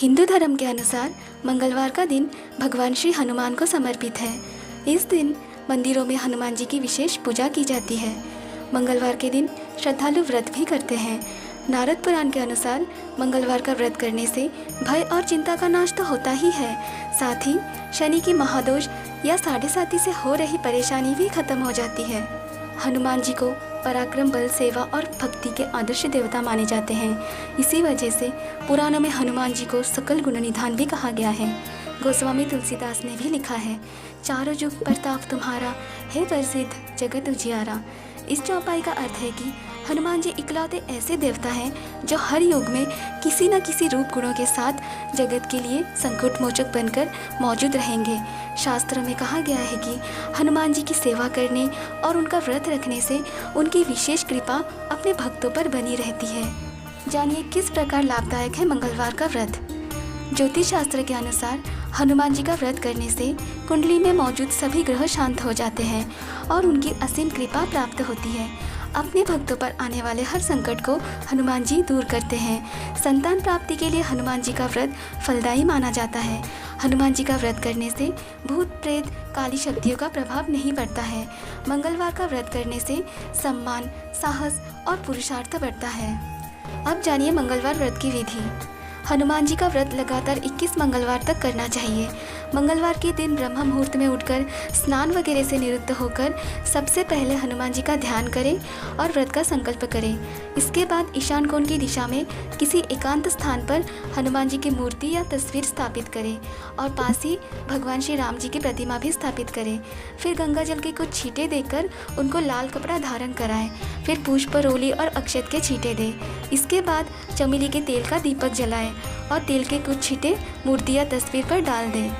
हिंदू धर्म के अनुसार मंगलवार का दिन भगवान श्री हनुमान को समर्पित है। इस दिन मंदिरों में हनुमान जी की विशेष पूजा की जाती है। मंगलवार के दिन श्रद्धालु व्रत भी करते हैं। नारद पुराण के अनुसार मंगलवार का व्रत करने से भय और चिंता का नाश तो होता ही है, साथ ही शनि की महादोष या साढ़े साती से हो रही परेशानी भी खत्म हो जाती है। हनुमान जी को पराक्रम, बल, सेवा और भक्ति के आदर्श देवता माने जाते हैं। इसी वजह से पुराणों में हनुमान जी को सकल गुण निधान भी कहा गया है। गोस्वामी तुलसीदास ने भी लिखा है, चारों जुग प्रताप तुम्हारा है प्रसिद्ध जगत उजियारा। इस चौपाई का अर्थ है कि हनुमान जी इकलौते ऐसे देवता हैं जो हर युग में किसी न किसी रूप गुणों के साथ जगत के लिए संकट मोचक बनकर मौजूद रहेंगे। शास्त्रों में कहा गया है कि हनुमान जी की सेवा करने और उनका व्रत रखने से उनकी विशेष कृपा अपने भक्तों पर बनी रहती है। जानिए किस प्रकार लाभदायक है मंगलवार का व्रत। ज्योतिष शास्त्र के अनुसार हनुमान जी का व्रत करने से कुंडली में मौजूद सभी ग्रह शांत हो जाते हैं और उनकी असीम कृपा प्राप्त होती है। अपने भक्तों पर आने वाले हर संकट को हनुमान जी दूर करते हैं। संतान प्राप्ति के लिए हनुमान जी का व्रत फलदायी माना जाता है। हनुमान जी का व्रत करने से भूत, प्रेत, काली शक्तियों का प्रभाव नहीं पड़ता है। मंगलवार का व्रत करने से सम्मान, साहस और पुरुषार्थ बढ़ता है। अब जानिए मंगलवार व्रत की विधि। हनुमान जी का व्रत लगातार 21 मंगलवार तक करना चाहिए। मंगलवार के दिन ब्रह्म मुहूर्त में उठकर स्नान वगैरह से निवृत्त होकर सबसे पहले हनुमान जी का ध्यान करें और व्रत का संकल्प करें। इसके बाद ईशान कोण की दिशा में किसी एकांत स्थान पर हनुमान जी की मूर्ति या तस्वीर स्थापित करें और पास ही भगवान श्री राम जी की प्रतिमा भी स्थापित करें। फिर गंगा जल के कुछ छींटे देकर उनको लाल कपड़ा धारण कराएं। फिर पुष्प, रोली और अक्षत के छींटे दें। इसके बाद चमेली के तेल का दीपक जलाएं और तेल के कुछ छींटे मूर्ति या तस्वीर पर डाल दें।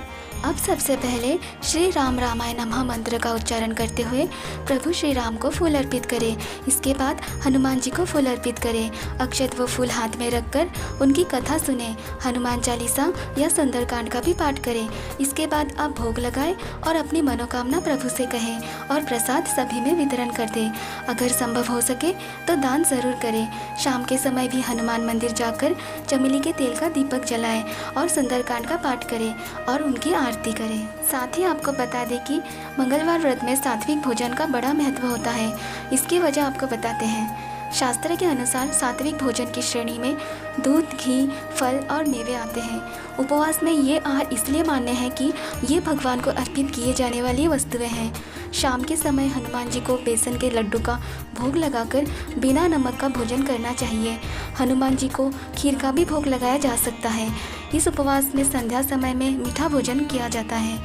अब सबसे पहले श्री राम रामाय नमः मंत्र का उच्चारण करते हुए प्रभु श्री राम को फूल अर्पित करें। इसके बाद हनुमान जी को फूल अर्पित करें। अक्षत व फूल हाथ में रखकर उनकी कथा सुने। हनुमान चालीसा या सुंदरकांड का भी पाठ करें। इसके बाद आप भोग लगाएं और अपनी मनोकामना प्रभु से कहें और प्रसाद सभी में वितरण कर दें। अगर संभव हो सके तो दान जरूर करें। शाम के समय भी हनुमान मंदिर जाकर चमेली के तेल का दीपक जलाएं और सुंदरकांड का पाठ करें और उनकी आरती करें। साथ ही आपको बता दें कि मंगलवार व्रत में सात्विक भोजन का बड़ा महत्व होता है। इसकी वजह आपको बताते हैं। शास्त्र के अनुसार सात्विक भोजन की श्रेणी में दूध, घी, फल और मेवे आते हैं। उपवास में ये आहार इसलिए मान्य है कि ये भगवान को अर्पित किए जाने वाली वस्तुएं हैं। शाम के समय हनुमान जी को बेसन के लड्डू का भोग लगाकर बिना नमक का भोजन करना चाहिए। हनुमान जी को खीर का भी भोग लगाया जा सकता है। इस उपवास में संध्या समय में मीठा भोजन किया जाता है,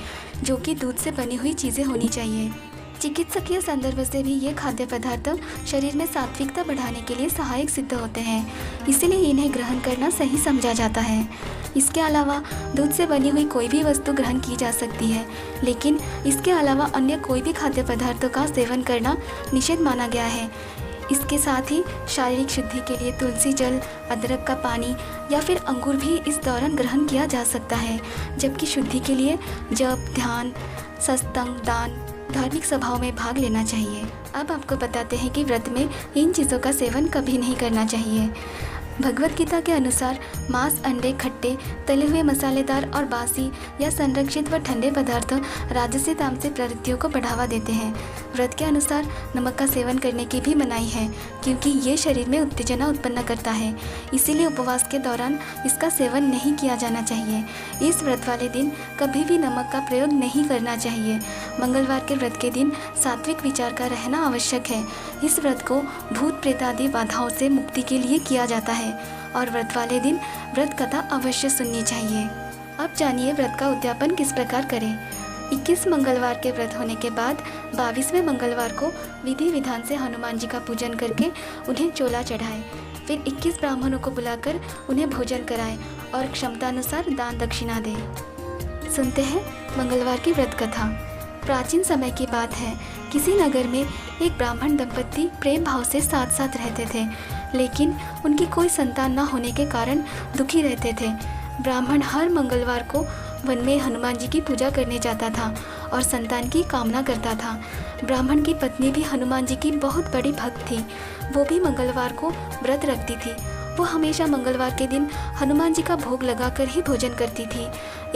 जो कि दूध से बनी हुई चीज़ें होनी चाहिए। चिकित्सकीय संदर्भ से भी ये खाद्य पदार्थ शरीर में सात्विकता बढ़ाने के लिए सहायक सिद्ध होते हैं, इसलिए इन्हें ग्रहण करना सही समझा जाता है। इसके अलावा दूध से बनी हुई कोई भी वस्तु ग्रहण की जा सकती है, लेकिन इसके अलावा अन्य कोई भी खाद्य पदार्थों का सेवन करना निषेध माना गया है। इसके साथ ही शारीरिक शुद्धि के लिए तुलसी जल, अदरक का पानी या फिर अंगूर भी इस दौरान ग्रहण किया जा सकता है। जबकि शुद्धि के लिए जप, ध्यान, सत्संग, दान, धार्मिक सभाओं में भाग लेना चाहिए। अब आपको बताते हैं कि व्रत में इन चीज़ों का सेवन कभी नहीं करना चाहिए। भगवत गीता के अनुसार मांस, अंडे, खट्टे, तले हुए मसालेदार और बासी या संरक्षित व ठंडे पदार्थ राजसी तामसिक प्रवृत्तियों को बढ़ावा देते हैं। व्रत के अनुसार नमक का सेवन करने की भी मनाही है, क्योंकि ये शरीर में उत्तेजना उत्पन्न करता है। इसीलिए उपवास के दौरान इसका सेवन नहीं किया जाना चाहिए। इस व्रत वाले दिन कभी भी नमक का प्रयोग नहीं करना चाहिए। मंगलवार के व्रत के दिन सात्विक विचार का रहना आवश्यक है। इस व्रत को भूत, प्रेत आदि बाधाओं से मुक्ति के लिए किया जाता है और व्रत वाले दिन व्रत कथा अवश्य सुननी चाहिए। अब जानिए व्रत का उद्यापन किस प्रकार करें। 21 मंगलवार के व्रत होने के बाद 22वें मंगलवार को विधि विधान से हनुमान जी का पूजन करके उन्हें चोला चढ़ाएं। फिर 21 ब्राह्मणों को बुलाकर उन्हें भोजन कराएं और क्षमतानुसार दान दक्षिणा दें। सुनते हैं मंगलवार की व्रत कथा। प्राचीन समय की बात है, किसी नगर में एक ब्राह्मण दंपत्ति प्रेम भाव से साथ साथ रहते थे, लेकिन उनकी कोई संतान न होने के कारण दुखी रहते थे। ब्राह्मण हर मंगलवार को वन में हनुमान जी की पूजा करने जाता था और संतान की कामना करता था। ब्राह्मण की पत्नी भी हनुमान जी की बहुत बड़ी भक्त थी। वो भी मंगलवार को व्रत रखती थी वो हमेशा मंगलवार के दिन हनुमान जी का भोग लगाकर ही भोजन करती थी।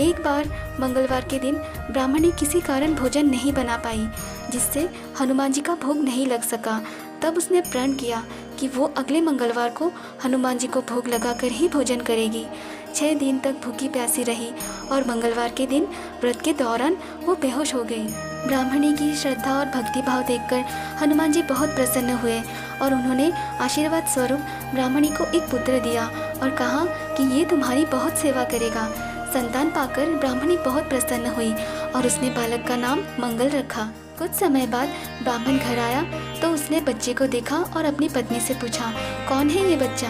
एक बार मंगलवार के दिन ब्राह्मणी किसी कारण भोजन नहीं बना पाई, जिससे हनुमान जी का भोग नहीं लग सका। तब उसने प्रण किया कि वो अगले मंगलवार को हनुमान जी को भोग लगाकर ही भोजन करेगी। 6 दिन तक भूखी प्यासी रही और मंगलवार के दिन व्रत के दौरान वो बेहोश हो गई। ब्राह्मणी की श्रद्धा और भक्ति भाव देखकर हनुमान जी बहुत प्रसन्न हुए और उन्होंने आशीर्वाद स्वरूप ब्राह्मणी को एक पुत्र दिया और कहा कि ये तुम्हारी बहुत सेवा करेगा। संतान पाकर ब्राह्मणी बहुत प्रसन्न हुई और उसने बालक का नाम मंगल रखा। कुछ समय बाद ब्राह्मण घर आया तो उसने बच्चे को देखा और अपनी पत्नी से पूछा, कौन है ये बच्चा?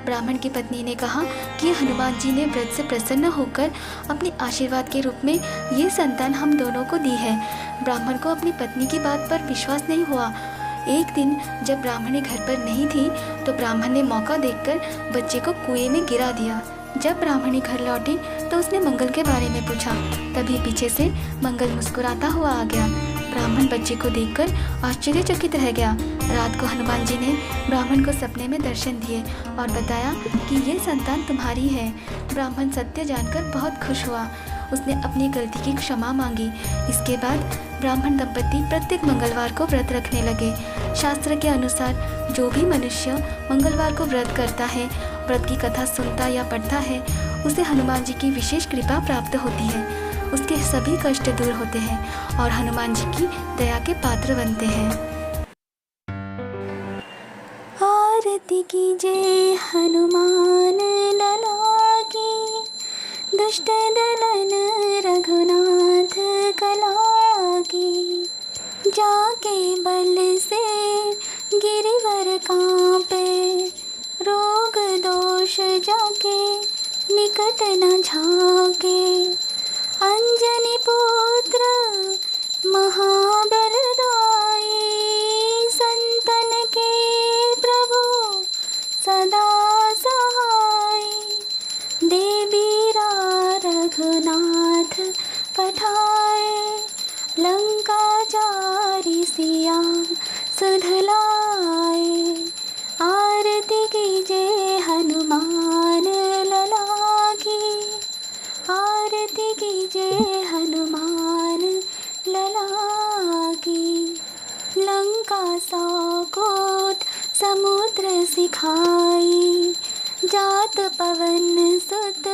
ब्राह्मण की पत्नी ने कहा कि हनुमान जी ने व्रत से प्रसन्न होकर अपने आशीर्वाद के रूप में ये संतान हम दोनों को दी है। ब्राह्मण को अपनी पत्नी की बात पर विश्वास नहीं हुआ। एक दिन जब ब्राह्मणी घर पर नहीं थी तो ब्राह्मण ने मौका देखकर बच्चे को कुएं में गिरा दिया। जब ब्राह्मणी घर लौटी तो उसने मंगल के बारे में पूछा। तभी पीछे से मंगल मुस्कुराता हुआ आ गया। ब्राह्मण बच्चे को देखकर आश्चर्यचकित रह गया। रात को हनुमान जी ने ब्राह्मण को सपने में दर्शन दिए और बताया कि ये संतान तुम्हारी है। ब्राह्मण सत्य जानकर बहुत खुश हुआ। उसने अपनी गलती की क्षमा मांगी। इसके बाद ब्राह्मण दंपति प्रत्येक मंगलवार को व्रत रखने लगे। शास्त्र के अनुसार जो भी मनुष्य मंगलवार को व्रत करता है, व्रत की कथा सुनता या पढ़ता है, उसे हनुमान जी की विशेष कृपा प्राप्त होती है। उसके सभी कष्ट दूर होते हैं और हनुमान जी की दया के पात्र बनते हैं। आरती कीजिए हनुमान लला की, दुष्ट दलन रघुनाथ कला की। जाके बल से गिरिवर कांपे, रोग दोष जाके निकट न झाके। अंजनी पुत्र महाबलदाई, संतन के प्रभु सदा सहाय। देवीरा रघुनाथ पठाए, लंका जारी सिया सुधलाए। आरती कीजिए हनुमान लला की, आरती कीजिए हनुमान लला की। लंका सौकोट समुद्र सिखाई, जात पवन सुत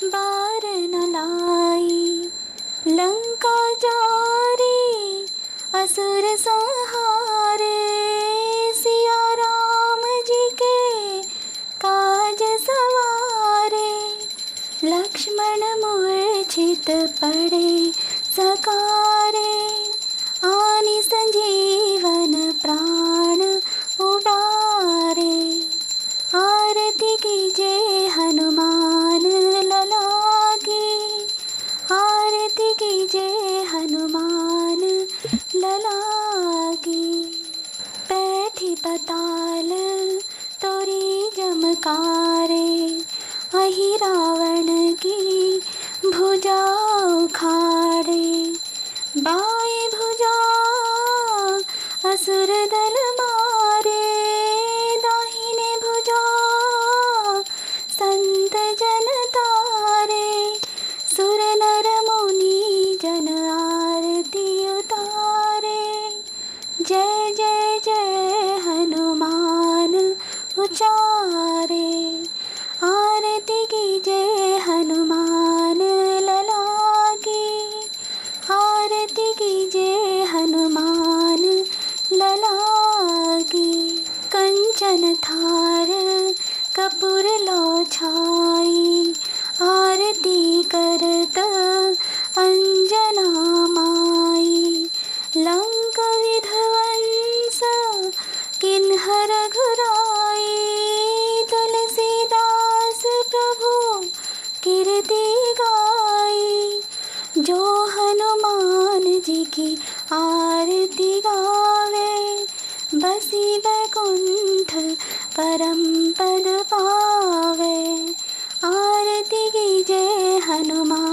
बार न लाई। लंका जारी असुर संहारे, सिया राम जी के काज सवारे। लक्ष्मण मूर्छित पड़े सकारे, आनि संजीवन प्राण उबारे। आरती कीजिए हनुमान लला की, आरती कीजिए हनुमान लला की। बैठी पताल तोरी जमकारे, अहि रावण की भुजा उखाड़े। बाएं भुजा असुर दल मारे, दाहिने भुजा संत जन तारे। सुर नर मुनि जन आरती उतारे, जय जय जय हनुमान उचारे। आरती कीजिए हनुमान लला की, आरती कीजिए हनुमान लला की। कंचन थार कपूर लो छाई, आरती करत अंजना माई। लंक विध्वंस किन्हर घुराई, तुलसीदास प्रभु कीर्ति गाई। जो हनुमान जी की आरती गावे, बसी वैकुंठ परम पद पावे। आरती कीजिए हनुमान